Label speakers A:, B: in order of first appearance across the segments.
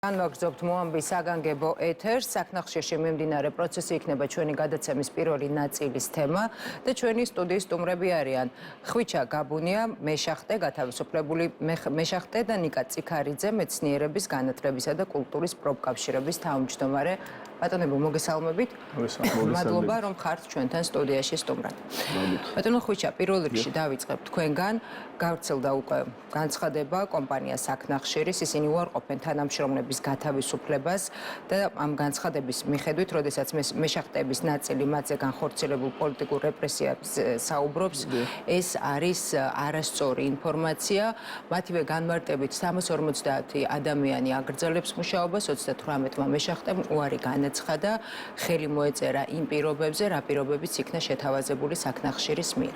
A: განვაგრძობთ მოამბის საგანგებო ეთერს. Საქნახშირში მიმდინარე პროცესი იქნება ჩვენი გადაცემის პირველი ნაწილის თემა და ჩვენი სტუდიის სტუმრები არიან ხვიჩა გაბუნია, მეშახტე, გათავისუფლებული მეშახტე და ნიკა წიქარიძე, მეცნიერების, განათლებისა და კულტურის პროფკავშირების თავმჯდომარე. ბატონებო, მოგესალმებით. მადლობა, რომ ხართ ჩვენთან სტუდიაში სტუმრად. ბატონო ხვიჩა, პირველ რიგში დავიწყებ თქვენგან. გავრცელდა უკვე განცხადება კომპანია საქნახშირის, ისინი უარყოფენ თანამშრომლების გათავისუფლებას და ამ განცხადების მიხედვით, როდესაც მეშახტეების ნაწილი მათზე განხორციელებულ პოლიტიკურ რეპრესიებს საუბრობს, ეს არის არასწორი ინფორმაცია. მათივე განმარტებით 350 ადამიანი აგრძელებს მუშაობას, 38-მა მეშახტემ უარი განაცხადა, ხელი მოეწერა იმ პირობებზე, რა პირობებიც იქნა შეთავაზებული საქნახშირის მიერ.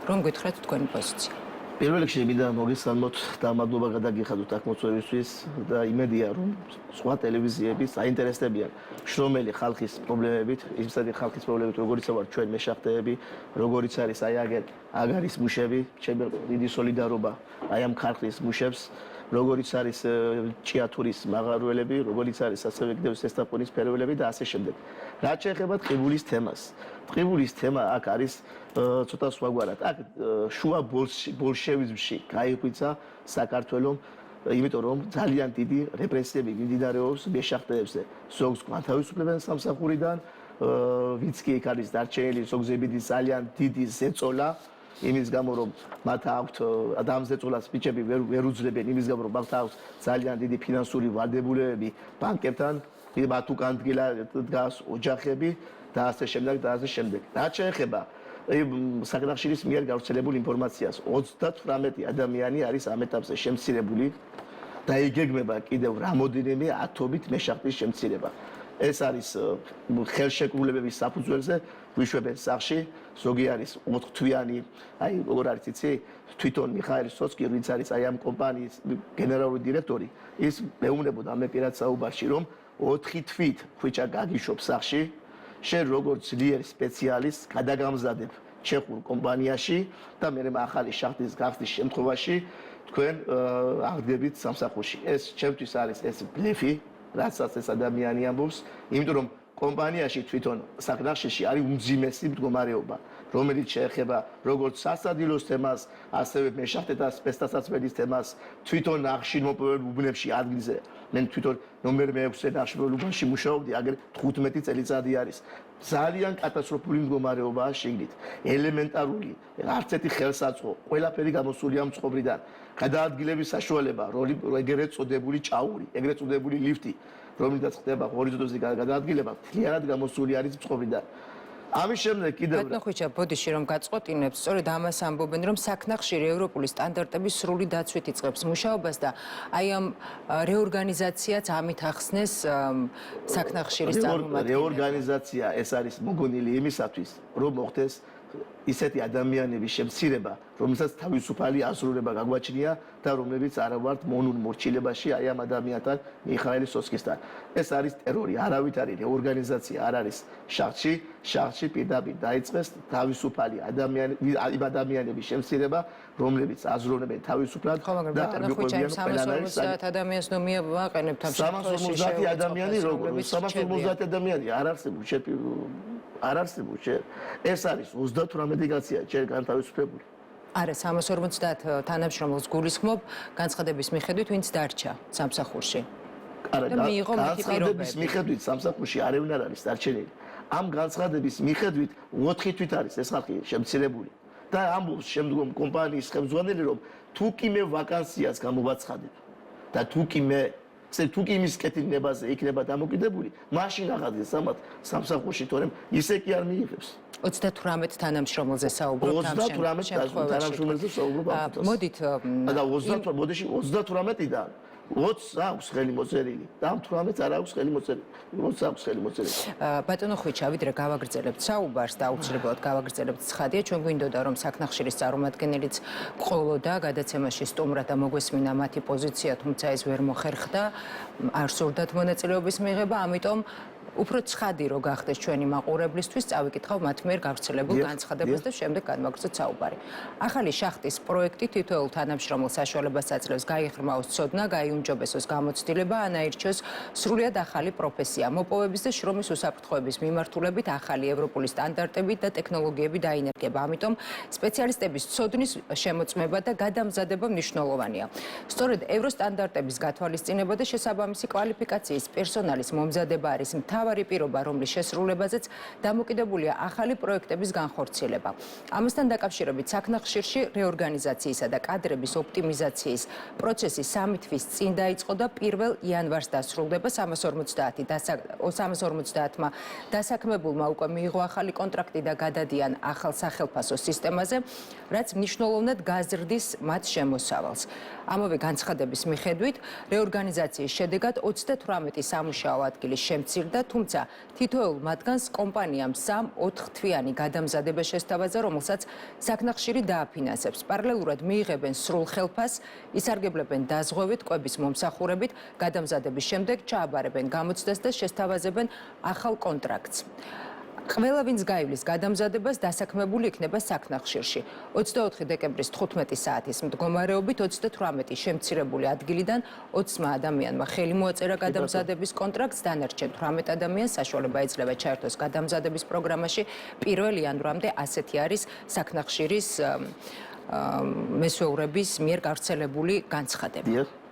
A: რომ გითხრათ თქვენი პოზიცია.
B: პირველ რიგში მინდა მოგესალმოთ და მადლობა გადაგიხადოთ აქ მოწვევისთვის და იმედია რომ სხვა ტელევიზიები საინტერესდებიან შრომელი ხალხის პრობლემებით, ისეთი ხალხის პრობლემებით, როგორიც ვარ ჩვენ მეშახტეები, როგორიც არის აი აგარის მუშები, ჩემი დიდი სოლიდარობა აი ამ ხალხის მუშებს, როგორიც არის ჭიათურის მაღაროელები, როგორიც არის ასევე კიდევ სესტაფონის ფეროელები და ასე შემდეგ. რაც შეეხება ტყიბულის თემას. ტყიბულის თემა აქ არის ცოტა სხვაგვარად. აქ შუა ბოლშევიზმში გაიხვიცა საქართველოს, იმიტომ რომ ძალიან დიდი რეპრესიები მიმდინარეობს მეშახტეებზე. ზოგს განთავისუფლებენ სამსახურიდან, ვინც კი იქ არის დარჩენილი, ზოგზებიდი ძალიან დიდი ზეწოლა. იმის გამო რომ მათ აქვთ ადამიანზეწოლას ბიჭები ვერ უძლებენ, იმის გამო რომ მათ აქვთ ძალიან დიდი ფინანსური ვალდებულებები ბანკებთან, მათ უკან დგას ოჯახები და ასე შემდეგ და ასე შემდეგ. რაც შეეხება საქნახშირის მიერ გავრცელებულ ინფორმაციას, 38 ადამიანი არის ამ ეტაპზე შემცირებული და იგეგმება კიდევ რამოდენიმე ათობით მეშახტის შემცირება. ეს არის ხელშეკრულებების საფუძველზე ვიშვებენ სახში, ზოგი არის 4 თვიანი, აი როგორ არის იცი, თვითონ მიხაილ სოცკი, ვინც არის აი ამ კომპანიის გენერალური დირექტორი, ის მეუბნებოდა მე პირად საუბარში, რომ 4 თვით ხვიჩა გაგიშვებ სახში, შენ როგორც ძლიერ სპეციალისტს გადაგამზადებ ჩეხურ კომპანიაში და მე ახალი შახტის გახსნის შემთხვევაში თქვენ აღდგებით სამსახურში. ეს ჩემთვის არის ეს ბლეფი, რასაც ეს ადამიანი ამბობს, იმიტომ რომ კომპანიაში თვითონ საქნახშირში არის უმძიმესი მდგომარეობა, რომელიც შეეხება როგორც სასადილოს თემას, ასევე მეშახტეთა სპეცდასაცმელის თემას, თვითონ ნახშირმოპოვებელ უბნებში ადგილზე. მე თვითონ ნომერ 6-ე ნახშირმოპოვებელ უბანში მუშაობდი, აგერ 15 წელიწადი არის. ძალიან კატასტროფული მდგომარეობაა შიგნით. ელემენტარული, არც ერთი ხელსაწყო, ყველაფერი გამოსულია ამ წყობრიდან. გადაადგილების საშუალება, ეგრეთ წოდებული ჭაური, ეგრეთ წოდებული ლიფტი, რომელსაც ხდება ჰორიზონტზე გადაადგილება, მთლიანად გამოსული არის წყობრიდან. ამის შემდეგ კიდევ
A: ბატონო ხვიჩა, ბოდიში რომ გაწყვეტინებთ, სწორედ ამას ამბობენ, რომ საქნახშირი ევროპული სტანდარტების სრული დაცვით იწყებს მუშაობას და აი ამ რეორგანიზაციაც ამით ახსნეს საქნახშირის წარმომადგენლებს.
B: რეორგანიზაცია ეს არის მოგონილი იმისათვის, რომ მოხდეს ისეთი ადამიანების შემცირება, რომელსაც თავისუფალი აზროვნება გაგვაჩნია და რომლებიც არა ვართ მონურ მორჩილებაში აი ამ ადამიანთან, მიხაილ სოცკისთან. ეს არის ტერორი, არავით არის რეორგანიზაცია, არ არის შახტში პირდაპირ დაიწყეს თავისუფალი ადამიანების შემცირება, რომლებიც აზროვნებენ თავისუფლად
A: და მიყვებიან ყველანაირ ადამიანს ნომია ვაყენებთ ამ შემთხვევაში.
B: 350 ადამიანი როგორ? 350 ადამიანი არ არსებობს არ არსებობს შენ. ეს არის 38 კაცია შენ განთავისუფლებული.
A: არა, 350 თანამშრომელს გულისხმობ განცხადების მიხედვით, ვინც დარჩა სამსახურში.
B: არა, განცხადების მიხედვით სამსახურში არავინ არ არის დარჩენილი. ამ განცხადების მიხედვით 4 თვით არის ეს ხალხი შემცირებული. და ამბობს შემდგომ კომპანიის ხელმძღვანელი, რომ თუ კი მე ვაკანსიას გამოვაცხადებ და თუ კი იმის კეთილნებაზე იქნება დამოკიდებული, მაშინ აღადგეს ამათ სამსახურში, თორემ ისე კი არ მიიღებს.
A: 38 თანამშრომელზე საუბრობთ ამ შემთხვევაში.
B: თანამშრომელზე საუბრობ ამ თემას.
A: მოდით
B: და 38-დან 20 აქვს ხელი მოწერილი და ამ 18-ს არ აქვს ხელი მოწერილი. 20 აქვს ხელი მოწერილი.
A: ბატონო ხვიჩა, ვიდრე გავაგრძელებთ საუბარს და აუცილებლად გავაგრძელებთ ცხადია, ჩვენ გვინდოდა რომ საქნახშირის წარმომადგენელიც ყოლოდა გადაცემაში სტუმრად და მოგვესმინა მათი პოზიცია, თუმცა ეს ვერ მოხერხდა, არ სურდათ მონაწილეობის მიღება, ამიტომ უფრო ცხადი რო გახდეს ჩვენი მაყურებლისთვის, წავიკითხავ მათ მიერ გავრცელებულ განცხადებას და შემდეგ განვაგრძოთ საუბარი. ახალი შახტის პროექტი თითოეულ თანამშრომელ საშუალებას აძლევს გაიღრმაოს ცოდნა, გაიუმჯობესოს გამოცდილება, ანაირჩიოს სრულიად ახალი პროფესია, მოპოვების და შრომის უსაფრთხოების მიმართულებით ახალი ევროპული სტანდარტები და ტექნოლოგიები დაინერგება. ამიტომ სპეციალისტების ცოდნის შემოწმება და გადამზადება მნიშვნელოვანია. სწორედ ევროსტანდარტების გათვალისწინება და შესაბამისი კვალიფიკაციის პერსონალის მომზადება არის მთავარი პირობა, რომლის შესრულებაზეც დამოკიდებულია ახალი პროექტების განხორციელება. ამასთან დაკავშირებით საქმნახშირში რეორგანიზაციისა და კადრების ოპტიმიზაციის პროცესი 3 თვის წინ დაიწყო და 1 იანვარს დასრულდება. 350-მა დასაქმებულმა უკვე მიიღო ახალი კონტრაქტი და გადადიან ახალ სახელფასო სისტემაზე, რაც მნიშვნელოვნად გაზრდის მათ შემოსავალს. ამავე განცხადების მიხედვით, რეორგანიზაციის შედეგად 38 სამუშაო ადგილი შემცირდა, თუმცა თითოეულ მათგანს კომპანიამ 3-4 თვიანი გადამზადება შესთავაზა, რომელსაც საქმნახშირი დააფინანსებს. პარალელურად მიიღებენ სრულ ხელფასს, ისარგებლებენ დაზღვევით, კვების მომსახურებით, გადამზადების შემდეგ ჩააბარებენ გამოცდას და შესთავაზებენ ახალ კონტრაქტს. ყველა ვინც გაივლის გადამზადებას დასაქმებული იქნება საქმნახშირში. 24 დეკემბრის 15 საათის მდგომარეობით 38 შემცირებული ადგილიდან 20 ადამიანმა ხელი მოაწერა გადამზადების კონტრაქტს, დანარჩენ 18 ადამიანს საშუალება ეძლევა ჩაერთოს გადამზადების პროგრამაში. 1 იანვრამდე ასეთი არის საქმნახშირის მესვეურების მიერ გავრცელებული განცხადები.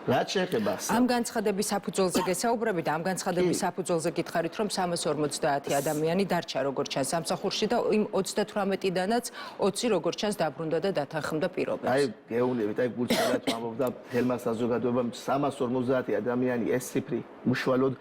B: რაც შეეხება
A: ამ განცხადების საფუძველზე გესაუბრებით, ამ განცხადების საფუძველზე გითხარით, რომ 350 ადამიანი დარჩა როგორც ჩანს სამსახურში და იმ 38-დანაც 20 როგორც ჩანს დაბრუნდა და დათანხმდა პირობებს.
B: აი, გეუბნებით, აი გულწრფელად ვამბობდა თელმა საზოგადოებამ 350 ადამიანი ეს ციფრი უშუალოდ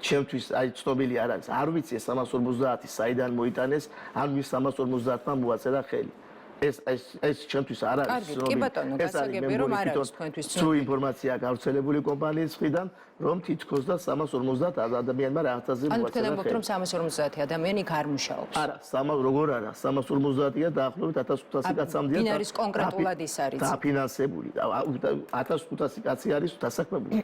B: ჩემთვის აი ცნობილი არ არის. არ ვიცი 350 საიდან მოიტანეს, ან ვის 350-მა მოაწერა ხელი. ეს ჩემთვის არ არის
A: ცნობილი. კი ბატონო, გასაგები რომ არ არის თქვენთვის
B: ცნობილი ინფორმაცია გავრცელებული კომპანიის მხრიდან, რომ თითქოს და 350 ადამიანმა რაღაცაზე
A: მოაწერა ხელი. ანუ თქვენ ამბობთ, რომ 350 ადამიანი იქ არ მუშაობს.
B: არა, როგორ არა, 350-ია დაახლოებით 1500 კაცამდეა.
A: ვინ არის კონკრეტულად ის არის?
B: დაფინანსებული. 1500 კაცი არის დასაქმებული.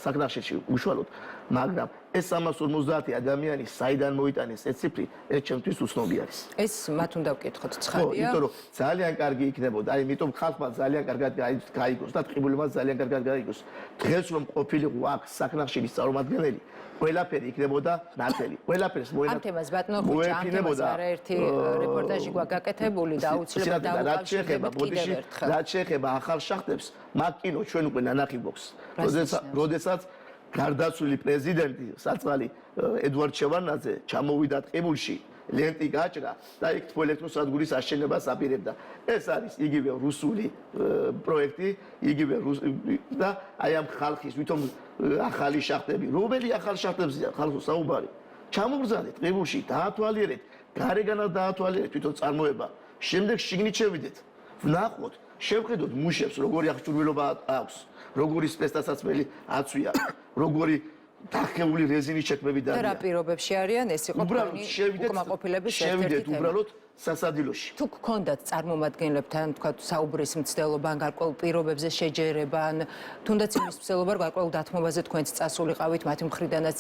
B: საქმნახშირში უშუალოდ, მაგრამ ეს 350 ადამიანი საიდან მოიტანეს ეს ციფრი, ეს ჩემთვის უცნობი არის.
A: ეს მათ უნდა ვკითხოთ, ცხადია?
B: იმიტომ რომ ძალიან კარგი იქნებოდა, აი, იმიტომ ხალხმა ძალიან კარგად გაიგოს და ტყიბულებმა ძალიან კარგად გაიგოს. დღეს რომ ყოფილიყო აქ საქმნახშირის წარმომადგენელი, ყველაფერი იქნებოდა ნათელი. ყველაფერს
A: ამ თემას ბატონო ხუჭა, ამ თემას არაერთი რეპორტაჟი გვაგაკეთებული და აუცილებლად დავუკავშირდებით.
B: რაც შეეხება ახალ შახტებს, მაგ კინო ჩვენ უკვე ნანახი გვაქვს. როდესაც გარდაცვლილი პრეზიდენტი საწყალი ედვარდ შევარდნაძე ჩამოვიდა ტყიბულში, ლენტი გაჭრა და იქ თბოელექტროსადგურის აშენებას აპირებდა. ეს არის იგივე რუსული პროექტი, იგივე და აი ამ ხალხის ვითომ ახალი შახტები, რომელი ახალი შახტებზია ხალხო საუბარი. ჩამოგზავნეთ ტყიბულში, დაათვალიერეთ, გარეგანად დაათვალიერეთ თვითონ წარმოება. შემდეგ შიგნით შევიდეთ. ვნახოთ, შევხედოთ მუშებს, როგორი აღჭურვილობა აქვს, როგორი სპეცდასაცმელი აცვია, როგორი დახეული რეზინის ჩექმები და
A: რა პირობებში არიან, ეს იყო თქვენი უკმაყოფილების ერთ-ერთი თემა.
B: შევიდეთ უბრალოდ სასადილოში.
A: თუ გქონდათ წარმომადგენლებთან, თქვა საუბრის მცდელობა, გარკვეულ პირობებზე შეჯერება, ან თუნდაც იმის მცდელობა, გარკვეულ დათმობაზე თქვენც წასულიყავით, მათი მხრიდანაც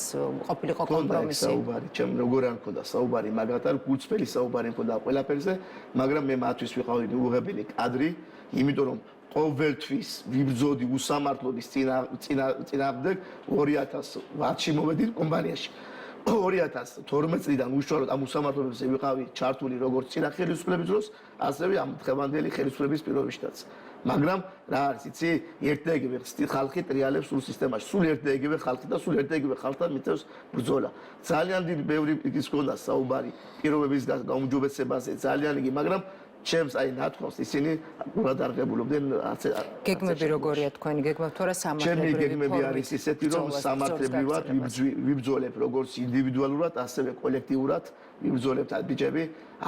A: ყოფილიყო კომპრომისი.
B: საუბარი, ჩემ როგორ არ მქონდა საუბარი, მაგათარ გულწრფელი საუბარი მქონდა ყველაფერზე, მაგრამ მე მათთვის ვიყავი უღებელი კადრი, იმიტომ რომ ყოველთვის ვიბრძოდი უსამართლობის წინააღმდეგ 2010-ში მოვედი კომპანიაში. 2012 წლიდან უშუალოდ ამ უსამართლობებზე ვიყავი ჩართული როგორც წინა ხელისუფლების დროს, ასევე ამ დღევანდელი ხელისუფლების პირობებშიც. მაგრამ რა არის, იცი, ერთ-ეგივე ხალხი ტრიალებს სულ სისტემაში, სულ ერთ-ეგივე ხალხი და სულ ერთ-ეგივე ხალხთან მიწევს ბრძოლა. ძალიან დიდი ბევრი ის გქონდა საუბარი პირობების გაუმჯობესებაზე, ძალიან იგი, მაგრამ ჩემს აი ნათქვამს ისინი ყურად არღებულობდნენ
A: გეგმები როგორია თქვენი გეგმა თუ არა სამართლებრივი
B: ჩემი გეგმები არის ისეთი რომ სამართლებრივად ვიბრძოლებ როგორც ინდივიდუალურად ასევე კოლექტიურად ვიბრძოლებთ ბიჭები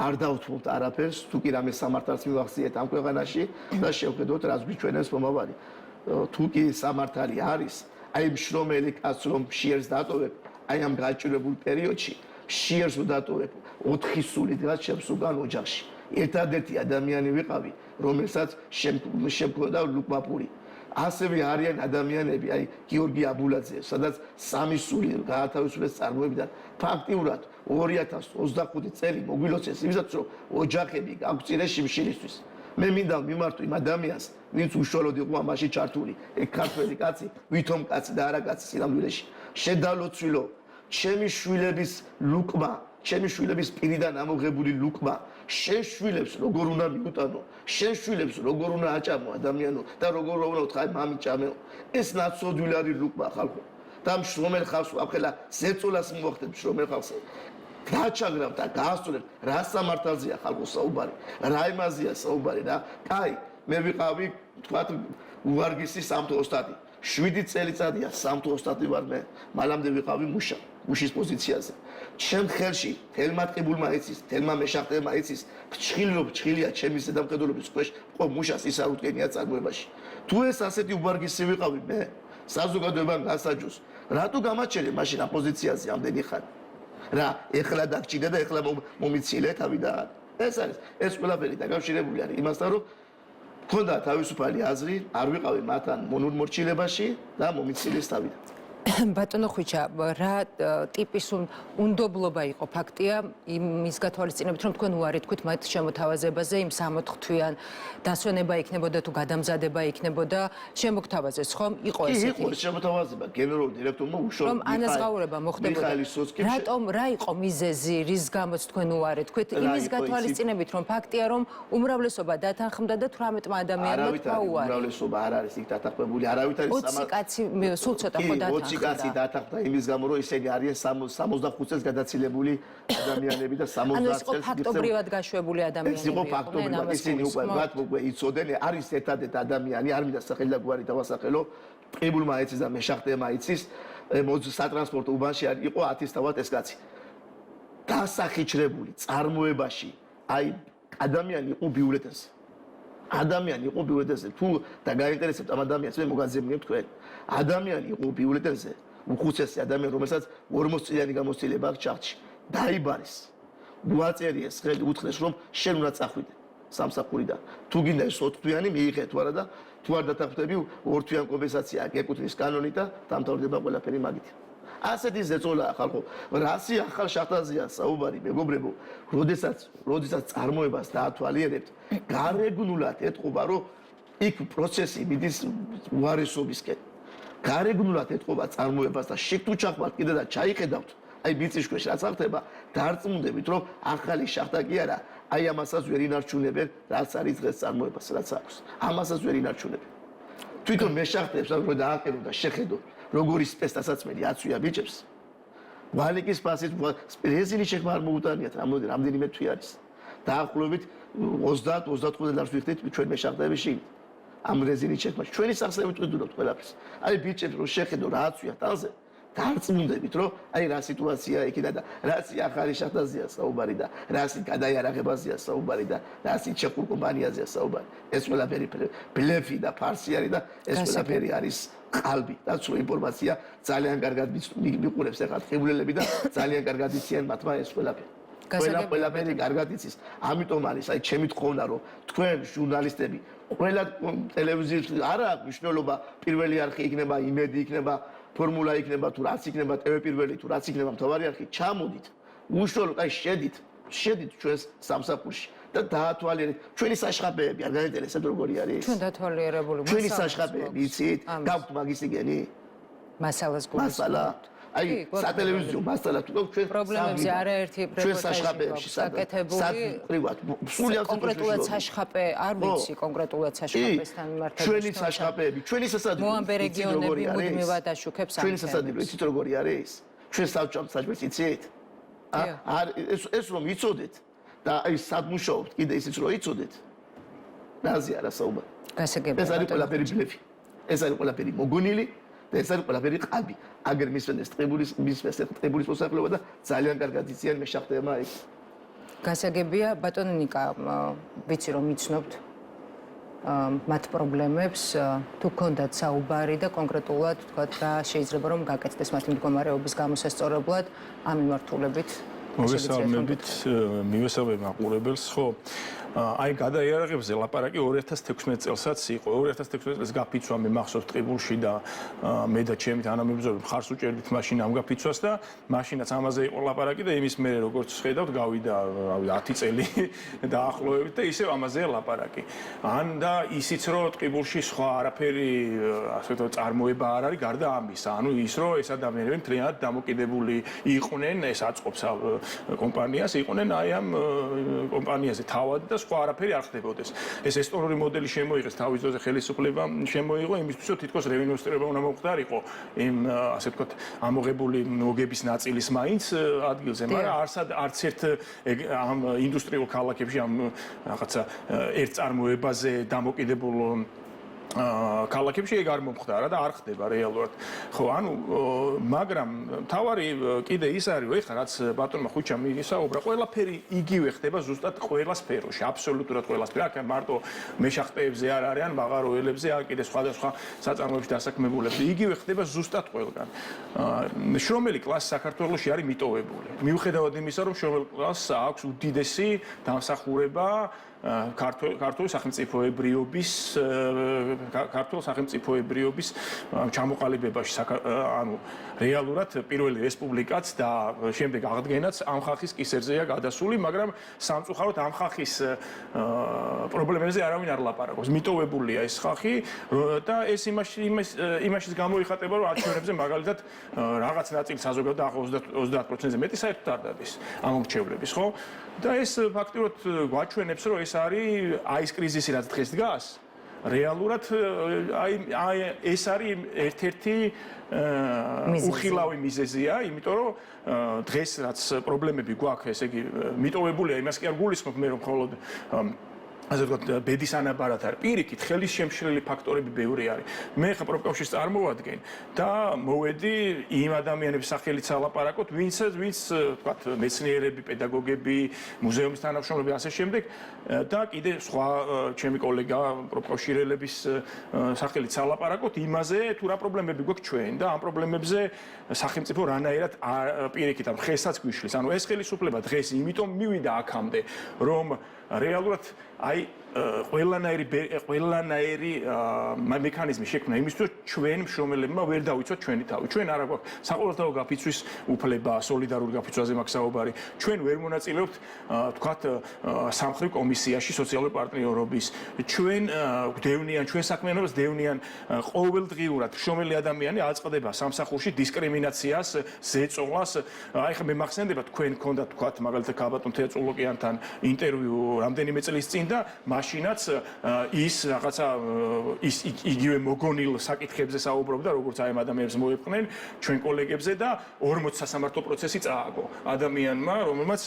B: არ დავთმოთ არაფერს თუ კი რამე სამართალს მივახციეთ ამ ქვეყანაში და შევხედოთ რაც გვიჩვენებს მომავალი თუ კი სამართალი არის აი მშრომელი კაცს რომ შიერს დატოვებ აი ამ გაჭირებულ პერიოდში შიერს დატოვებ 4 სული დგას ჩემს უგან ოჯახში ერთადერთი ადამიანი ვიყავი, რომელსაც შემქონდა ლუკმაპური ასევე არიან ადამიანები, აი გიორგი აბულაძე, სადაც სამი სული გაათავისუფლეს წარმოებიდან ფაქტიურად 2025 წელი მოგვილოცეს იმისათვის, რომ ოჯახები გაგვწირეს შიმშილისთვის. მე მინდა მიმართო იმ ადამიანს, ვინც უშუალოდ იყო ამაში ჩართული, ეგ ქართველი კაცი, ვითომ კაცი და არა კაცი სინამდვილეში. შედალოცვილო, ჩემი შვილების ლუკმა, ჩემი შვილების პირიდან ამოღებული ლუკმა, შენ შვილებს როგორ უნდა მიუტანო, შენ შვილებს როგორ უნდა აჭამო ადამიანო და როგორ უნდა უთხრა მამი ჭამეო. ეს ნაცოდვილი არის ლუკმა ხალხო. და შრომელ ხალხს ახლა ზეწოლას მოხდებ შრომელ ხალხს. გაჩაგრავ და გაასწორებ რა სამართალზეა ხალხო საუბარი, რა იმაზეა საუბარი და კაი, მე ვიყავი თქვა უვარგისი სამთო ოსტატი. 7 წელიწადია სამთო ოსტატი ვარ მე, მალამდე ვიყავი მუშის პოზიციაზე. ჩემ ხელში თელმა ტყიბულმა იცის, თელმა მეშახტემა იცის, ფრჩხილია ჩემი ზედამხედველობის ქვეშ, ყო მუშას ის არ უტკენია წარმოებაში. თუ ეს ასეთი უვარგისი ვიყავი მე, საზოგადოებამ გასაჯოს, რატო გამაჩერე მაშინ აპოზიციაზე ამდენი ხანი? რა, ეხლა დაგჭირდა და ეხლა მომიცილე თავიდან. ეს ყველაფერი დაკავშირებული არის იმასთან, რომ ქონდა თავისუფალი აზრი, არ ვიყავი მათთან მონურმორჩილებაში და მომიცილის თავიდან.
A: ბატონო ხვიჩა, რა ტიპის უნდობლობა იყო ფაქტია იმის გათვალისწინებით, რომ თქვენ უარი თქვით მათ შემოთავაზებაზე, იმ 60 დასვენება იქნებოდა თუ გადამზადება იქნებოდა, შემოგთავაზეს ხომ? იყო ესეთი.
B: იყო შემოთავაზება გენერალურ დირექტორმა უშუალოდ
A: რომ ანაზღაურება მოხდებოდა. რატომ რა იყო მიზეზი, რის გამოც თქვენ უარი თქვით? იმის გათვალისწინებით, რომ ფაქტია, რომ უმრავლესობა დათანხმდა და 18 ადამიანმა თქვა უარი.
B: უმრავლესობა არ არის იქ დათანხმებული, არავით არის
A: 20 კაცი სულ ცოტა ხო დათანხმდა. კაცი
B: დათანხმდა იმის გამო, რომ ისინი არიან 65 წელს გადაცილებული ადამიანები და 70
A: ანუ ეს იყო ფაქტობრივად გაშვებული ადამიანები.
B: ეს იყო ფაქტობრივად, ისინი უკვე გვათმოგვე იცოდნენ, არის ერთადერთ ადამიანი, არ მინდა სახელი და გვარი დავასახელო, ტყიბულმა იცის და მეშახტემა იცის, სატრანსპორტო უბანში იყო 1000 თავად ეს კაცი. დასახიჩრებული წარმოებაში, აი ადამიანი იყო ბიულეტენზე. ადამიანი იყო ბიულეტენზე. თუ და გაინტერესებთ ამ ადამიანს, მე მოგაძებნებ თქვენ. ადამიანი იყო ბიულეტენზე, უხუცესი ადამიანი, რომელსაც 40 წლიანი გამოცდილება აქვს ჩახტში. დაიბარეს. მოაწერიეს ხელი, უთხრეს, რომ შენ უნდა წახვიდე სამსახურიდან. თუ გინდა ეს 4 თვიანი მიიღე თუ არა და თუ არ დათანხმდები, 2 თვიან კომპენსაცია ეკუთვნის კანონით და დამთავრდება ყველაფერი მაგით. ასეთი ზეწოლაა ხალხო. რასი ახალ შახტაზეა საუბარი, მეგობრებო, როდესაც წარმოებას დაათვალიერებთ, გარეგნულად ეთყობა, რომ იქ პროცესი მიდის უარესობისკენ. გარეგნულად ეთყობა წარმოებას და შიგ თუ ჩახვალთ კიდე და ჩაიხედავთ, აი მიწისქვეშ რაც ხდება, დარწმუნდებით, რომ ახალი შახტა კი არა, აი ამასაც ვერ ინარჩუნებენ, რაც არის დღეს წარმოებას, რაც აქვს. ამასაც ვერ ინარჩუნებენ. თვითონ მეშახტებს რომ დააყენო და შეხედო როგორი სპეცდასაცმელი აცვია ბიჭებს. ვალიკის ფასით რეზინი შექმნა არ მოუტანიათ, რამდენიმე თვე არის. დაახლოებით 30-35 ლარს ვიხდით ჩვენ მეშახტეებში. ამ რეზინით შექმნა. ჩვენი სახსრებით ვიდურობთ ყველაფერს. აი ბიჭებს რომ შეხედო რა აცვია ტანზე, დარწმუნდებით, რომ აი რა სიტუაცია იქნება და რასი ახალი შახტაზეა საუბარი და რასი გადაიარაღებაზეა საუბარი და რასი ჩეხურ კომპანიაზეა საუბარი. ეს ყველაფერი ბლეფი და ფარსი არის და ეს ყველაფერი არის ყალბი და სულ ინფორმაცია ძალიან კარგად მიყურებს ახლა ტყიბულელები და ძალიან კარგად იციან მათმა ეს ყველაფერი. ყველაფერი კარგად იცის. ამიტომ არის აი ჩემი თხოვნა რომ თქვენ ჟურნალისტები ყველა ტელევიზიაში არა აქვს მნიშვნელობა პირველი არხი იქნება, იმედი იქნება, ფორმულა იქნება თუ რაც იქნება, ტევ პირველი თუ რაც იქნება, მთავარი არხი ჩამოდით. უშუალოდ აი შედით ჩვენს სამსახურში და დაათვალიერეთ ჩვენი საშხაპეები არ გაინტერესებთ როგორი არის?
A: ჩვენ დათვალიერებული მასალა.
B: ჩვენი საშხაპეები იცით? გაგვთ მაგის იგენი?
A: მასალას გულისხმობთ.
B: მასალა აი სატელევიზიო მასალა თუ ჩვენ
A: პრობლემებზე არაერთი
B: რეპორტაჟი საკეთებული პრივატ სულიად
A: კონკრეტულად საშხაპე არ ვიცი კონკრეტულად საშხაპესთან მიმართებით
B: ჩვენი საშხაპეები ჩვენი სასადილო
A: მოამბე რეგიონები მუდმივად აშუქებს ამ
B: ჩვენი სასადილო იცით როგორი არის ჩვენ საჭმელს იცით ეს რომ იცოდეთ და აი სადმუშაობთ კიდე ისიც რომ იცოდეთ რაზე არა საუბარი
A: გასაგებია
B: ეს არის ყველაფერი ბლეფი ეს არის ყველაფერი მოგონილი და ეს არის ყველაფერი ყალბი. აგერ მისვენეს ტყიბულის მოსახლეობა და ძალიან კარგად იციან მეშახტეებმა იქ.
A: გასაგებია, ბატონო ნიკა, ვიცი რომ იცნობთ მათ პრობლემებს, თუ გქონდათ საუბარი და კონკრეტულად თქვათ რა შეიძლება რომ გაკეთდეს მათი მდგომარეობის გამოსასწორებლად ამ მიმართულებით.
C: მოგესალმებით, მივესალმებ მაყურებელს, ხო. აი გადაიარაღებზე ლაპარაკი 2016 წელსაც იყო. 2016 წელს გაფიცვა მე მახსოვს ტყიბულში და მე და ჩემი თანამებრძოლები მხარს უჭერდით მაშინ ამ გაფიცვას და მაშინაც ამაზე იყო ლაპარაკი და იმის მერე როგორც ხედავთ გავიდა 10 წელი დაახლოებით და ისევ ამაზეა ლაპარაკი. ან და ისიც რომ ტყიბულში სხვა არაფერი ასე ვთქვათ წარმოება არ არის გარდა ამისა. ანუ ის რომ ეს ადამიანები მთლიანად დამოკიდებული იყვნენ, ეს აწყობს კომპანიას, იყვნენ აი ამ კომპანიაზე თავად და სხვა არაფერი არ ხდებოდეს. ეს ესტორიული მოდელი შემოიღეს თავის დროზე ხელისუფლება შემოიღო იმისთვის რომ თითქოს რეინვესტირება უნდა მოხდარიყო იმ ასე ვთქვათ ამოღებული მოგების ნაწილის მაინც ადგილზე, მაგრამ არც ერთ ამ ინდუსტრიულ ქალაქებში ამ რაღაცა ერთ წარმოებაზე დამოკიდებულ ქალაქებში ეგ არ მომხდარა და არ ხდება რეალურად. ხო, ანუ მაგრამ თავარი კიდე ის არის, რომ ეხლა რაც ბატონმა ხუჩამ ისაუბრა, ყველაფერი იგივე ხდება ზუსტად ყველა სფეროში, აბსოლუტურად ყველა სფერო. აქ მარტო მეშახტეებზე არ არის, ან მაღაროელებზე, ან კიდე სხვადასხვა საწარმოებში დასაქმებულებზე. იგივე ხდება ზუსტად ყველგან. შრომელი კლასი საქართველოში არის მიტოვებული. მიუხედავად იმისა, რომ შრომელი კლასს აქვს უდიდესი დამსახურება ქართული სახელმწიფოებრიობის ჩამოყალიბებაში, ანუ რეალურად პირველი რესპუბლიკაც და შემდეგ აღდგენაც ამ ხალხის კისერზეა გადასული, მაგრამ სამწუხაროდ ამ ხალხის პრობლემებზე არავინ არ ლაპარაკობს. მიტოვებულია ეს ხალხი და ეს იმაშიც გამოიხატება, რომ არჩევნებზე მაგალითად რაღაც ნაწილი საზოგადოება ახლოს 30%-ზე მეტი საერთოდ არ დადის ამომრჩევლების, ხო? და ეს ფაქტიურად გვაჩვენებს, რომ ეს არის აი ეს კრიზისი, რაც დღეს დგას. რეალურად აი ეს არის ერთ-ერთი უხილავი მიზეზია, იმიტომ რომ დღეს რაც პრობლემები გვაქვს, ესე იგი მიტოვებულია, იმას კი არ გულისხმობ მე რომ მხოლოდ ასე ვთქვათ, ბედის ანაბარად არის. პირიქით, ხელის შემშლელი ფაქტორები ბევრი არის. მე ხა პროფკავშირს წარმოვადგენ და მოვედი იმ ადამიანების სახელით სალაპარაკოთ, ვინც ვთქვათ, მეცნიერები, პედაგოგები, მუზეუმის თანამშრომლები ასე შემდეგ და კიდე სხვა ჩემი კოლეგა პროფკავშირელების სახელით სალაპარაკოთ იმაზე, თუ რა პრობლემები გვაქვს ჩვენ და ამ პრობლემებზე სახელმწიფო რანაირად პირიქით ამ ხელსაც გვიშლის. ანუ ეს ხელისუფლება დღეს იმიტომ მივიდა აქამდე, რომ რეალურად აი ყველანაირი მექანიზმი შექმნა იმისთვის, რომ ჩვენ მშრომელებმა ვერ დავიცვათ ჩვენი თავი. ჩვენ არა გვაქვს საყოველთაო გაფიცვის უფლება, სოლიდარული გაფიცვაზე მაქვს საუბარი. ჩვენ ვერ მონაწილეობთ, თქვათ, სამხრივ კომისიაში სოციალური პარტნიორობის. ჩვენ გვდევნიან, ჩვენ საქმიანობას დევნიან ყოველდღიურად მშრომელი ადამიანი აწყდება სამსახურში დისკრიმინაციას, ზეწოლას. აი ხა მე მახსენდება თქვენ გქონდათ, თქვათ, მაგალითად ქალბატონ თეატროლოგიანთან ინტერვიუ რამდენიმე წლის წინ და მაშინაც ის რაღაცა ის იგივე მოგონილ საკითხებზე საუბრობდა, როგორც აი ამ ადამიანებს მოეპყნენ ჩვენ კოლეგებზე და 40 სასამართლო პროცესი წააგო ადამიანმა, რომელმაც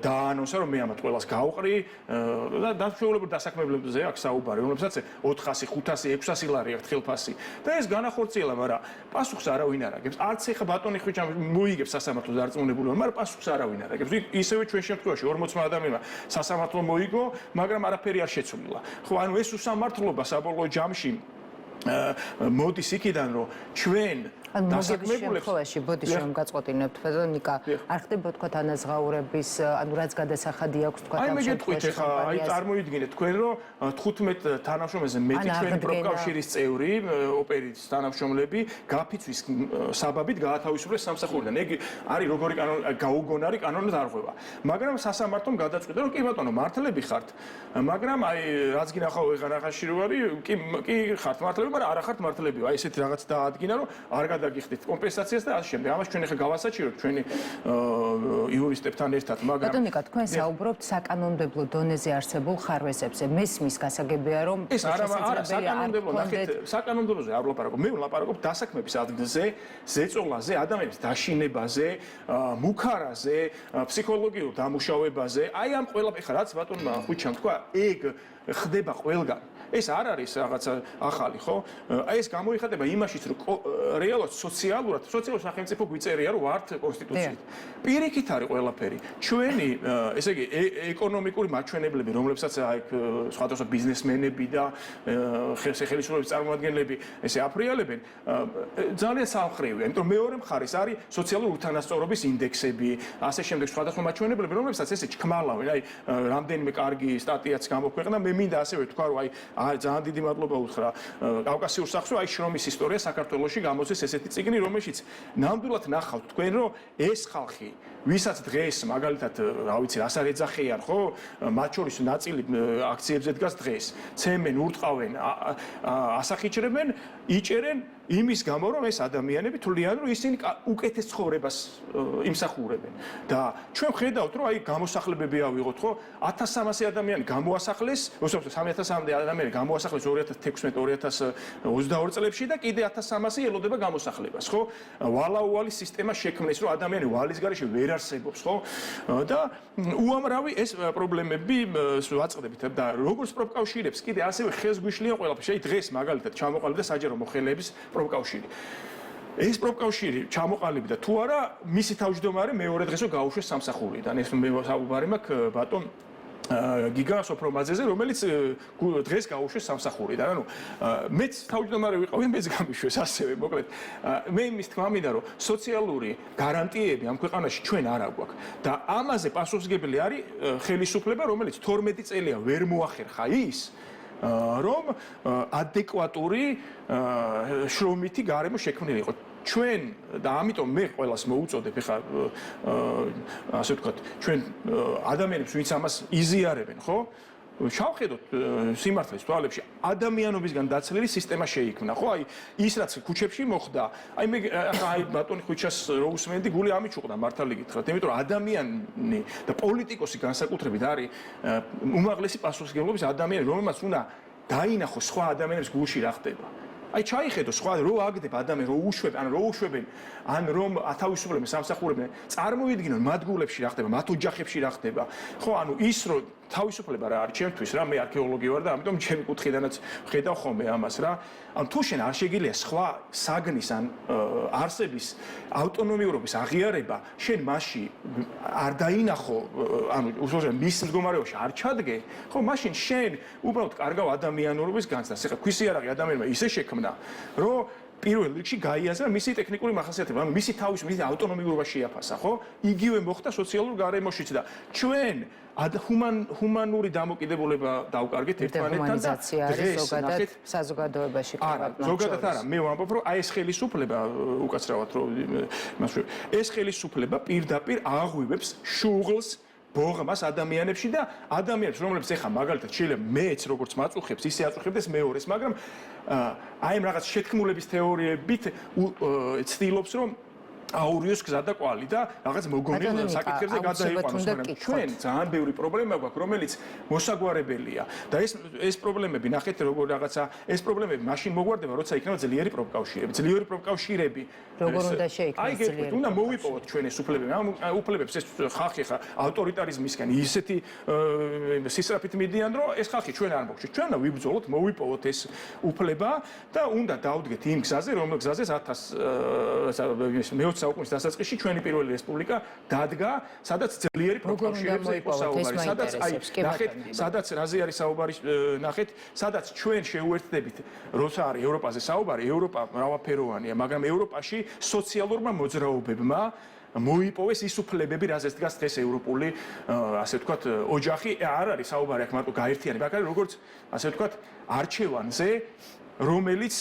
C: დაანონსა, რომ მე ამათ ყველას გავყრი და დაშვებულ დასაქმებლებზე აქვს საუბარი, რომელსაც 400, 500, 600 ლარი აქვს ხელფასი და ეს განახორციელა, მაგრამ პასუხს არავინ არ აგებს. არც ეხა ბატონი ხვიჩა მოიგებს სასამართლოს დარწმუნებული, მაგრამ პასუხს არავინ არ აგებს. ისევე ჩვენ შემთხვევაში 40 ადამიანმა სასამართლო მოიგო, მაგრამ არაფერი არ შეცვლილა. ხო, ანუ ეს უსამართლობა საბოლოო ჯამში მოდის იქიდან, რომ ჩვენ
A: დასაქმებულებს შემთხვევაში ბოდიში რომ გაწყვეტინებთ ფედონიკა არ ხდება თქვათ ანაზღაურების ანუ რაც გადასახადი აქვს თქვათ ამ შემთხვევაში
C: აი მე გეტყვით ახლა აი წარმოიდგინეთ თქვენ რომ 15 თანამშრომელზე მეტი ჩვენი პროფკავშირის წევრი ოპერის თანამშრომლები გაფიცვის საბაბით გაათავისუფლეს სამსახურიდან ეგ არის როგორი გაუგონარი კანონით არღვევა მაგრამ სასამართლომ გადაწყვიტა რომ კი ბატონო მართლები ხართ მაგრამ აი რაც გინახავ ეხანახაში რო არის კი ხართ მართლები მაგრამ არა ხართ მართლები აი ესეთი რაღაც დაადგინა რომ არ გადაგიხდით კომპენსაციას და ასე შემდეგ. ამას ჩვენ ახლა გავასაჭიროთ ჩვენი იურისტებთან ერთად, მაგრამ
A: ბატონიკა თქვენ საუბრობთ საკანონმდებლო დონეზე არსებულ ხარვეზებზე. მესმის გასაგებია რომ
C: ეს არა საკანონმდებლო, ნახეთ, საკანონმდებლოზე არ ვლაპარაკობ. მე ვლაპარაკობ დასაქმების ადგილზე, ზეწოლაზე, ადამიანის დაშინებაზე, მუქარაზე, ფსიქოლოგიურ დამუშავებაზე. აი ამ ყველაფერს რაც ბატონმა ხუჩამ თქვა, ეგ ხდება ყველგან. ეს არ არის რაღაცა ახალი, ხო? აი ეს გამოიხატება იმაშიც, რომ რეალურად სოციალურად სახელმწიფო გვიწერია, რომ ვართ კონსტიტუციით. პირიქით არის ყველაფერი. ჩვენი, ესე იგი, ეკონომიკური მაჩვენებლები, რომლებსაც აი სხვადასხვა ბიზნესმენები და ხელისუფლების წარმომადგენლები ესე აფრიალებენ, ძალიან სამხრივია, იმიტომ რომ მეორე მხარეს არის სოციალური უთანასწორობის ინდექსები, ასე შემდეგ სხვადასხვა მაჩვენებლები, რომლებსაც ესე ჩქმალავენ, აი რამდენიმე კარგი სტატიაც გამოქვეყნა, მე მინდა ასევე ვთქვა, რომ აი ძალიან დიდი მადლობა უთხრა კავკასიურ სახლს, აი შრომის ისტორია საქართველოში გამოწეს ესეთი წიგნი, რომელშიც ნამდვილად ნახავთ თქვენ, რომ ეს ხალხი ვისაც დღეს მაგალითად რა ვიცი რას არ ეძახიან ხო მათ შორის ნაწილი აქციებზე დგას დღეს ცემენ ურტყავენ ასახიჭრებენ იჭერენ იმის გამო რომ ეს ადამიანები თვლიან რომ ისინი უკეთეს ცხოვრებას იმსახურებენ და ჩვენ ხედავთ რომ აი გამოსახლებები ავიღოთ ხო 1300 ადამიანი გამოასახლეს 3300-მდე ადამიანი გამოასახლეს 2016-2022 წლებში და კიდე 1300 ელოდება გამოსახლებას ხო ვალაუვალი სისტემა შექმნეს რომ ადამიანი ვალის გარეშე ვერ არსებობს ხო და უამრავი ეს პრობლემები ვაწყდებით და როგორც პროფკავშირებს კიდე ასევე ხელს გვიშლიან ყველაფერი შეიძლება დღეს მაგალითად ჩამოყალიბდა საჯარო მოხელეების პროფკავშირი ეს პროფკავშირი ჩამოყალიბდა თუ არა მისი თავმჯდომარე მეორე დღესო გაუშვეს სამსახურიდან ეს მე საუბარი მაქვს ბატონ გიგა სოფრომაძეზე რომელიც დღეს გაუშვეს სამსახურიდან ანუ მეც თავმჯდომარე ვიყავი მეც გამიშვეს ასევე მოკლედ მე იმის თქმა მინდა რომ სოციალური გარანტიები ამ ქვეყანაში ჩვენ არ აგვაქვს და ამაზე პასუხისმგებელი არის ხელისუფლება რომელიც 12 წელია ვერ მოახერხა ის რომ ადეკვატური შრომითი გარემო შექმნილი იყო ჩვენ და ამიტომ მე ყველას მოუწოდებ ეხლა ასე ვთქვათ ჩვენ ადამიანებს ვინც ამას იზიარებენ ხო შევხედოთ სიმართლის თვალებში ადამიანობისგან დაცლილი სისტემა შეიქმნა ხო აი ის რაც ქუჩებში მოხდა აი მე აი ბატონი ხუჩას რო უსმენდი გული ამიჩუყდა მართალი გითხრათ იმიტომ რომ ადამიანი და პოლიტიკოსი განსაკუთრებით არის უმაღლესი პასუხისმგებლობის ადამიანი რომელმაც უნდა დაინახოს სხვა ადამიანების გულში რა ხდება აი ჩაიხედო სხვა რო აგდება ადამიანი რო უშვებენ ან რო უშვებენ ან რომ ათავისუფლებენ სამსახურებენ წარმოიდგინონ მათ გულებში რა ხდება მათ ოჯახებში რა ხდება ხო ანუ ის რო თავისუფლება რა არის ჩემთვის რა მე არქეოლოგი ვარ და ამიტომ ჩემი კუთხიდანაც ხედავ ხოლმე ამას რა ან თუ შენ არ შეგიძლია სხვა საგნის ან არსების ავტონომიურობის აღიარება შენ მასში არ დაინახო ანუ უბრალოდ მის მდგომარეობაში არ ჩადგე ხო მაშინ შენ უბრალოდ კარგავ ადამიანურობის განცდას ეხლა ქვისიარაღი ადამიანმა ისე შექმნა რომ პირველ რიგში გაიაზრა მისი ტექნიკური მახასიათებლები, ანუ მისი თავის მისი ავტონომიურობა შეაფასა, ხო? იგივე მოხდა სოციალურ გარემოშიც და ჩვენ ჰუმანური დამოკიდებულება დავკარგეთ ერთმანეთთან და დღეს ნახეთ
A: საზოგადოებაში
C: არა, ზოგადად არა, მე ვამბობ რომ აი ეს ხელისუფლება უკაცრავად რომ ეს ხელისუფლება პირდაპირ აღვივებს შუღლს ბოღმას ადამიანებში და ადამიანებს რომლებიც ეხა მაგალითად შეიძლება მეც როგორც მაწუხებს ისე აწუხებდეს მეორეს მაგრამ აი ამ რაღაც შეთქმულების თეორიებით ცდილობს რომ აურიოს გზა და კვალი და რაღაც მოგონილ საკითხებზე გადაიყვანოს მაგრამ ჩვენ ძალიან ბევრი პრობლემა გვაქვს რომელიც მოსაგვარებელია და ეს პრობლემები ნახეთ როგორ რაღაცა ეს პრობლემები მაშინ მოგვარდება როცა იქნება ძლიერი პროფკავშირები
A: როგორ უნდა შეიქმნას
C: ძლიერი უნდა მოვიპოვოთ ჩვენ ეს უფლებები ამ უფლებებს ეს ხალხი ხა ავტორიტარიზმისგან ისეთი სისწრაფით მიდიან რომ ეს ხალხი ჩვენ არ მოგჩვენთ ჩვენ უნდა ვიბრძოლოთ მოვიპოვოთ ეს უფლება და უნდა დავდგეთ იმ გზაზე რომელ გზაზე 1000 საუკუნის დასაწყისში ჩვენი პირველი რესპუბლიკა დადგა, სადაც ძლიერი პროფკავშირებზე იყო საუბარი, სადაც აი ნახეთ, სადაც რაზე არის საუბარი, ნახეთ, სადაც ჩვენ შეუერთდებით, როცა არის ევროპაზე საუბარი, ევროპა მრავალფეროვანია, მაგრამ ევროპაში სოციალურმა მოძრაობებმა მოიპოვეს ის უფლებები, რაზეც დგას დღეს ევროპული, ასე ვთქვათ, ოჯახი, არ არის საუბარი აქ მარტო გაერთიანება, აქ არის როგორც, ასე ვთქვათ, არჩევანზე, რომელიც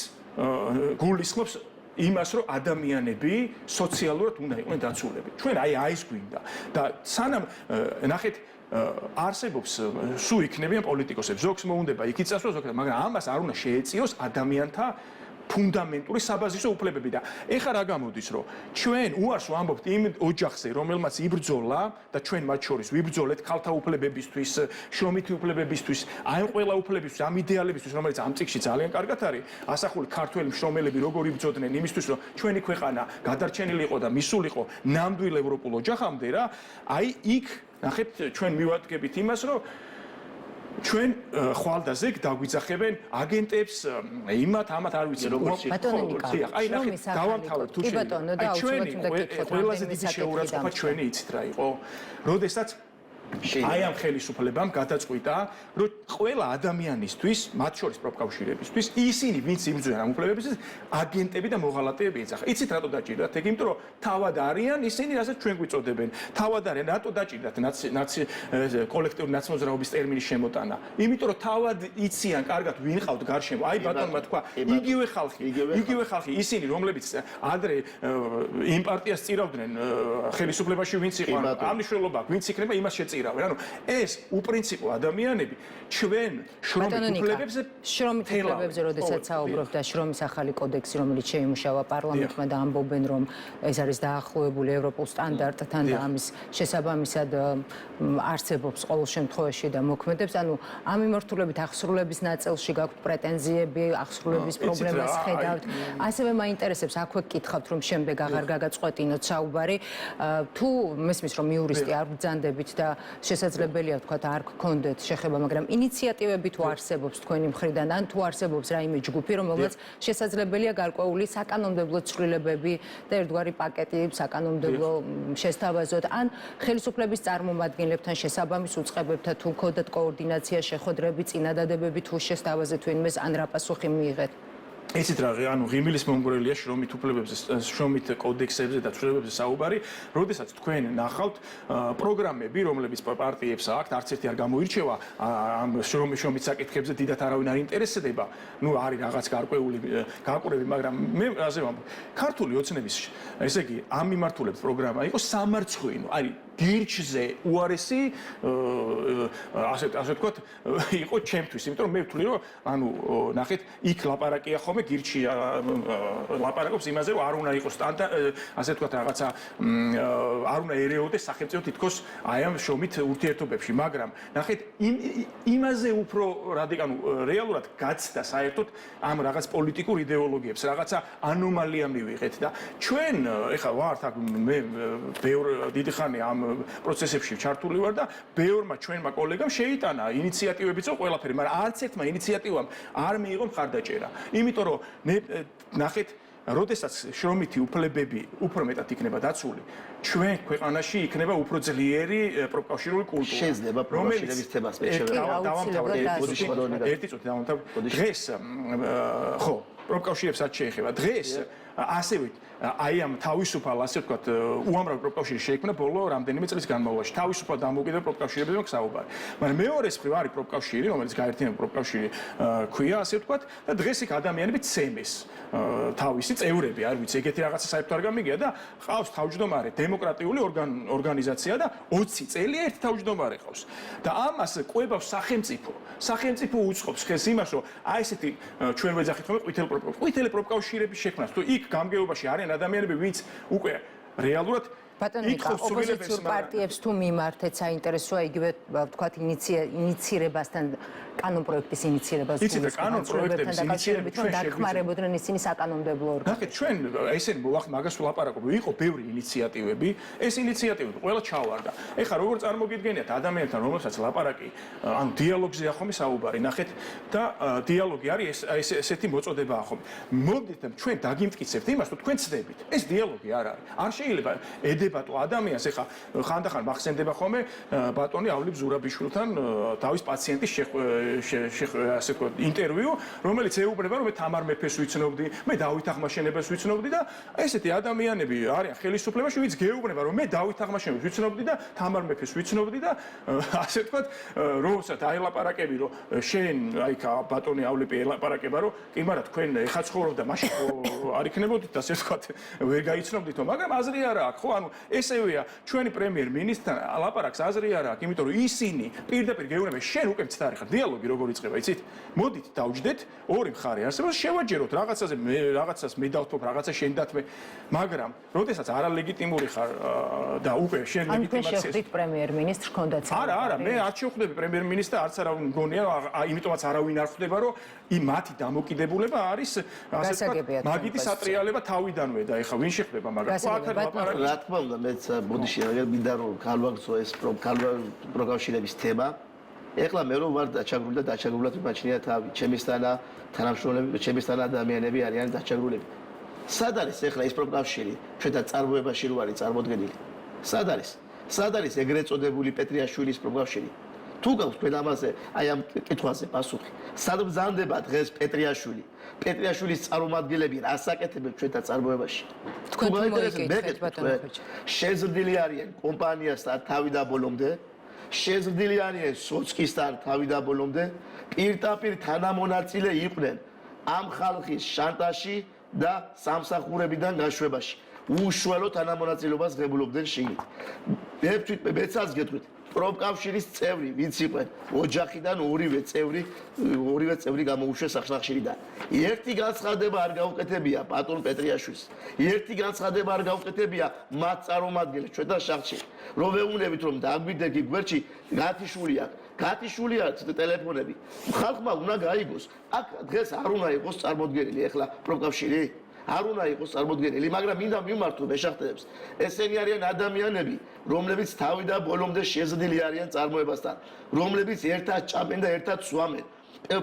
C: გულისხმობს იმას რომ ადამიანები სოციალურად უნდა იყვნენ დაცულები. ჩვენ აი ეს გვინდა და სანამ ნახეთ არსებობს სულ იქნებიან პოლიტიკოსები. ზოგს მოუნდება იქით წასვლა, ზოგს, მაგრამ ამას არ უნდა შეეწიოს ადამიანთა ფუნდამენტური საბაზისო უფლებები და ეხლა რა გამოდის რომ ჩვენ უარს ვამბობთ იმ ოჯახზე რომელმაც იბრძოლა და ჩვენ მათ შორის ვიბრძოლეთ ქალთა უფლებებისთვის, შრომითი უფლებებისთვის, აი ყველა უფლებისთვის, ამ იდეალებისთვის რომელიც ამ წიგნში ძალიან კარგად არის ასახული ქართველი მშრომელები როგორ იბრძოდნენ იმისთვის რომ ჩვენი ქვეყანა გადარჩენილი იყო და მისულიყო ნამდვილ ევროპულ ოჯახამდე რა აი იქ ნახეთ ჩვენ მივადგებით იმას რომ ჩვენ ხვალდაზე დაგვიძახებენ აგენტებს იმათ ამათ არ ვიცი
A: ბატონო ნიკა
C: აი ნახეთ დავამთავრებ თუ შეიძლება აი ჩვენი ყველაზე დიდი შეურაცხყოფა ჩვენი იცით რა იყო როდესაც აი ამ ხელისუფლებამ გადაწყვიტა რომ ყველა ადამიანისთვის მათ შორის პროფკავშირებისთვის ისინი ვინც იბრძვიან ამ უფლებებისთვის აგენტები და მოღალატეები ეძახა იცით რატო დაჭირდათ ეგ იმიტომ რომ თავად არიან ისინი რასაც ჩვენ გვიწოდებენ თავად არიან რატო დაჭირდათ კოლექტიური ნაცმოძრაობის ტერმინის შემოტანა იმიტომ რომ თავად იციან კარგად ვინ ყავთ გარშემო აი ბატონმა თქვა იგივე ხალხი ისინი რომლებიც ადრე იმ პარტიას წირავდნენ ხელისუფლებაში ვინც იყო ამ მნიშვნელობა ვინც იქნება იმას შეწირავენ ანუ ეს უპრინციპო ადამიანები ჩვენ შრომით უფლებებზე როდესაც
A: საუბრობთ და შრომის ახალი კოდექსი რომელიც შეიმუშავა პარლამენტმა და ამბობენ რომ ეს არის დაახლოებული ევროპულ სტანდარტთან და ამის შესაბამისად არსებობს ყოველ შემთხვევაში და მოქმედებს ანუ ამ მიმართულებით აღსრულების ნაწილში გაქვთ პრეტენზიები აღსრულების პრობლემას ხედავთ ასევე მაინტერესებს აქვე გკითხავთ რომ შემდეგ აღარ გაგაწყვეტინოთ საუბარი თუ მესმის რომ იურისტი არ ბრძანდებით და შესაძლებელია ვთქვათ არ გქონდეთ შეხება მაგრამ ინიციატივები თუ არსებობს თქვენი მხრიდან ან თუ არსებობს რაიმე ჯგუფი რომელსაც შესაძლებელია გარკვეული საკანონმდებლო ცვლილებები და ერთგვარი პაკეტი საკანონმდებლო შესთავაზოთ ან ხელისუფლების წარმომადგენლებთან შესაბამის უწყებებთან თუ გქონდეთ კოორდინაცია შეხვედრები წინადადებები თუ შესთავაზეთ ვინმეს ან რა პასუხი მიიღეთ
C: იცით რა ანუ ღიმილის მომგვრელია შრომით უფლებებზე შრომით კოდექსებზე და ცვლილებებზე საუბარი როდესაც თქვენ ნახავთ პროგრამები რომლებიც პარტიებს აქვთ არც ერთი არ გამოირჩევა ამ შრომით საკითხებზე დიდათ არავინ არ ინტერესდება ნუ არის რაღაც გარკვეული გაყურები მაგრამ მე ასე ვამბობ ქართული ოცნების ესე იგი ამ მიმართულებით პროგრამა იყო სამარცხვინო არის გირჩზე უარესი ასე ვთქვათ იყო ჩემთვის იმიტომ რომ მე ვთვლი რომ ანუ ნახეთ იქ ლაპარაკია ხოლმე გირჩი ლაპარაკობს იმაზე რომ არ უნდა იყოს ასე ვთქვათ რაღაცა არ უნდა ერეოდეს სახელმწიფო თითქოს აი ამ შრომით ურთიერთობებში მაგრამ ნახეთ იმაზე უფრო რეალურად გაცდა საერთოდ ამ რაღაც პოლიტიკურ იდეოლოგიებს რაღაცა ანომალია მივიღეთ და ჩვენ ეხლა ვართ აქ მე ბევრ დიდი ხანი ამ პროცესებში ჩართული ვარ და ბევრმა ჩვენმა კოლეგამ შეიტანა ინიციატივებიც ყველაფერი, მაგრამ არც ერთმა ინიციატივამ არ მიიღო მხარდაჭერა. იმიტომ რომ ნახეთ, როდესაც შრომითი უფლებები უფრო მეტად იქნება დაცული, ჩვენ ქვეყანაში იქნება უფრო ძლიერი პროფკავშირული კულტურა.
B: შეიძლება პროფკავშირების თემას
C: ერთი წუთი დავამთავრებ. დღეს ხო, პროფკავშირებსაც შეეხება. დღეს ასევე აი ამ თავისუფალ ასე ვთქვათ უამრავი პროფკავშირი შეიქმნა ბოლო რამდენიმე წლის განმავლობაში. თავისუფალ დამოუკიდებელ პროფკავშირებზე საუბარი. მაგრამ მეორეს მხრივ არის პროფკავშირი, რომელიც გაერთიანებული პროფკავშირი ქვია, ასე ვთქვათ, და დღეს იქ ადამიანები ცემეს თავისი წევრები, არ ვიცი, ეგეთი რაღაცა საერთოდ არ გამიგია და ყავს თავმჯდომარე დემოკრატიული ორგანიზაცია და 20 წელი ერთი თავმჯდომარე ყავს. და ამას ყვებავს სახელმწიფო. სახელმწიფო უწყობს ხელს იმას, რომ აი ესეთი ჩვენ ვეძახით ხოლმე ყვითელი პროფკავშირების შექმნას, თუ იქ გამგეობაში არიან ადამიანები, ვინც უკვე რეალურად
A: ბატონიკა ოპოზიციურ პარტიებს თუ მიმართეთ საინტერესოა იგივე ვთქვათ ინიცირებასთან კანონპროექტის ინიცირებას
C: იცით კანონ პროექტების ინიცირებასთან
A: დახმარებოდნენ ისინი საკანონმდებლო ორგანოები.
C: ნახეთ ჩვენ ესენი მაგას ვლაპარაკობ, იყო ბევრი ინიციატივები, ეს ინიციატივები ყველა ჩავარდა. ეხლა როგორ წარმოგიდგენიათ ადამიანთან რომელსაც ლაპარაკი ანუ დიალოგზეა ხოლმე საუბარი, ნახეთ და დიალოგი არის ესეთი მოწოდებაა ხოლმე. მოდით ჩვენ დაგიმტკიცებთ იმას, რომ თქვენ ცდებით. ეს დიალოგი არ არის. არ შეიძლება ედებატო ადამიანს ეხლა ხანდახან მახსენდება ხოლმე ბატონი ავლი ზურაბიშვილთან თავის პაციენტის ასე ვთქვათ ინტერვიუ, რომელიც ეუბნება რომ მე თამარ მეფეს ვიცნობდი, მე დავით აღმაშენებელს ვიცნობდი და ესეთი ადამიანები არიან ხელისუფლებაში, ვინც გეუბნება რომ მე დავით აღმაშენებელს ვიცნობდი და თამარ მეფეს ვიცნობდი და ასე ვთქვათ რომელსაც აელაპარაკები რომ შენ აი ბატონი ავლიპი ელაპარაკება რომ კი მაგრამ თქვენ ეხა ცხოვრობდა მაშინ არ იქნებოდით ასე ვთქვათ ვერ გაიცნობდითო, მაგრამ აზრი არა აქვს, ხო ანუ ესევეა ჩვენი პრემიერ-მინისტრთან ლაპარაკს აზრი არა აქვს, იმიტომ რომ ისინი პირდაპირ გეუბნება შენ უკვე მცდარი ხარ, დიალოგი როგორ იწყება, იცით? მოდით დავჯდეთ, ორი მხარე არსებობს, შევაჯეროთ რაღაცაზე, რაღაცას მე დავთვალ, რაღაცა შენ დათმე, მაგრამ როდესაც არალეგიტიმური ხარ და უკვე შენ ლეგიტიმაციას
A: შეხვდით პრემიერ-მინისტრს ჰქონდათ
C: არა, მე არ შევხვდები პრემიერ-მინისტრს, არც არავინ მგონია, იმიტომაც არავინ არ ხვდება, რომ მათი დამოკიდებულება არის ასე ვთქვათ, მაგითი სატრიალება თავიდანვე და ეხლა ვინ შეხვდება მაგას?
B: რა თქმა უნდა, მეც ბოდიში რა მინდა რომ გავაგზო ეს პროკავშირების თემა ეხლა მე რომ ვარ დაჩაგრული და დაჩაგრულად მიმაჩნია თავი, ჩემისთანა თანამშრომლები, ჩემისთანა ადამიანები არიან დაჩაგრულები. სად არის ეხლა ის პროფკავშირი ჩვენთან წარმოებაში რო არის წარმოდგენილი? სად არის ეგრეთ წოდებული პეტრიაშვილის პროფკავშირი? თუ გაქვს თქვენ ამაზე, აი ამ კითხვაზე პასუხი. სად ბრძანდება დღეს პეტრიაშვილი? პეტრიაშვილის წარმომადგენლები რას აკეთებენ ჩვენთან წარმოებაში?
A: თქვენ თუ მოიგეთ ბატონო ხოჭა.
B: შეზრდილი არიან კომპანიასთან თავი და ბოლომდე. შეზრდილი არიან სოцკისთან თავი და ბოლომდე. პირდაპირ თანამონაწილე იყვნენ ამ ხალხის შანტაჟში და სამსახურებიდან გაშვებაში. უშუალო თანამონაწილეობას ღებულობდნენ შიგნით. მე ვთვით მეცაც გეტყვით პროფკავშირის წევრი ვინც იყვნენ ოჯახიდან ორივე წევრი გამოუშვეს სახნახშირიდან. ერთი განცხადება არ გაუკეთებია პატონ პეტრიაშვილს. ერთი განცხადება არ გაუკეთებია მათ წარმომადგენლებს ჩვენთან შახში. რომ ვეუბნებით რომ დაგვიდეგი გვერდში გათიშვილი აქვს ტელეფონები. ხალხმა უნდა გაიგოს. აქ დღეს არ უნდა იყოს წარმოდგენილი ახლა პროფკავშირი. არ უნდა იყოს წარმოდგენილი, მაგრამ მინდა მიმართო მეშახტეებს. ესენი არიან ადამიანები, რომლებიც თავი და ბოლომდე შეზრდილი არიან წარმოებასთან, რომლებიც ერთად ჭამენ და ერთად სვამენ.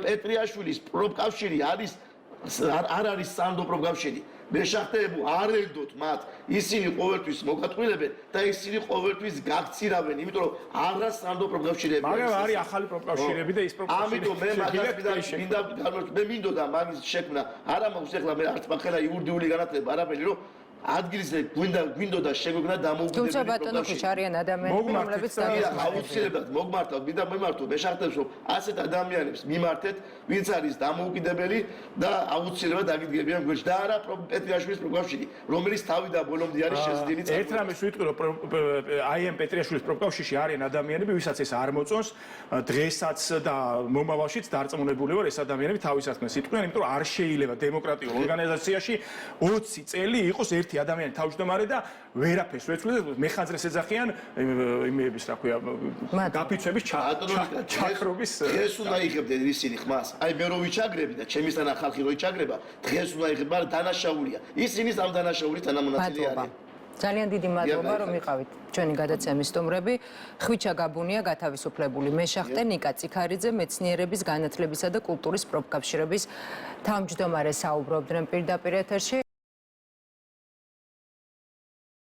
B: პეტრიაშვილის პროფკავშირი არ არის სანდო პროფკავშირი. მეშახტეებო არ ელდოთ მათ, ისინი ყოველთვის მოგატყუილებენ და ისინი ყოველთვის გაქცირავენ, იმიტომ რომ არა სანდო პროფკავშირები.
C: მაგრამ არის ახალი პროფკავშირები და ის პროფკავშირები.
B: ამიტომ მე მაგას მინდა მე მინდოდა მაგის შექმნა. არა მაქვს ეხლა მე არც მახელა იურიდიული განათლება არაფერი რომ ადგილზე გვინდოდა შეგვექმნა დამოუკიდებელი
A: თუმცა ბატონო ხოჭა არიან ადამიანები რომლებიც
B: აუცილებლად მოგმართავ მინდა მიმართო მეშახტებს რომ ასეთ ადამიანებს მიმართეთ ვინც არის დამოუკიდებელი და აუცილებლად აგიდგებიან გვერდში და არა პეტრიაშვილის პროფკავშირი რომელიც თავი და ბოლომდე არის შეზრდილი
C: ერთ რამეს ვიტყვი რომ აი ამ პეტრიაშვილის პროფკავშირში არიან ადამიანები ვისაც ეს არ მოწონს დღესაც და მომავალშიც დარწმუნებული ვარ ეს ადამიანები თავის საქმეს იტყვიან იმიტომ რომ არ შეიძლება დემოკრატიულ ორგანიზაციაში 20 წელი იყოს ერთი ადამიანი თავმჯდომარე და ვერაფერს ვეცვლით მეხანძრეს ეძახიან იმების რა ქვია გაფიცვების ჩაქრობის
B: დღეს უნდა იღებდნენ ისინი ხმას აი მე რო ვიჩაგრები და ჩემისთანა ხალხი რო იჩაგრება დღეს უნდა იღებდნენ მაგრამ დანაშაულია ისინი ამ დანაშაულის თანამონაწილე არიან
A: ძალიან დიდი მადლობა რომ იყავით ჩვენი გადაცემის სტუმრები ხვიჩა გაბუნია გათავისუფლებული მეშახტე ნიკა წიქარიძე მეცნიერების განათლებისა და კულტურის პროფკავშირების თავმჯდომარე საუბრობდნენ პირდაპირ ეთერში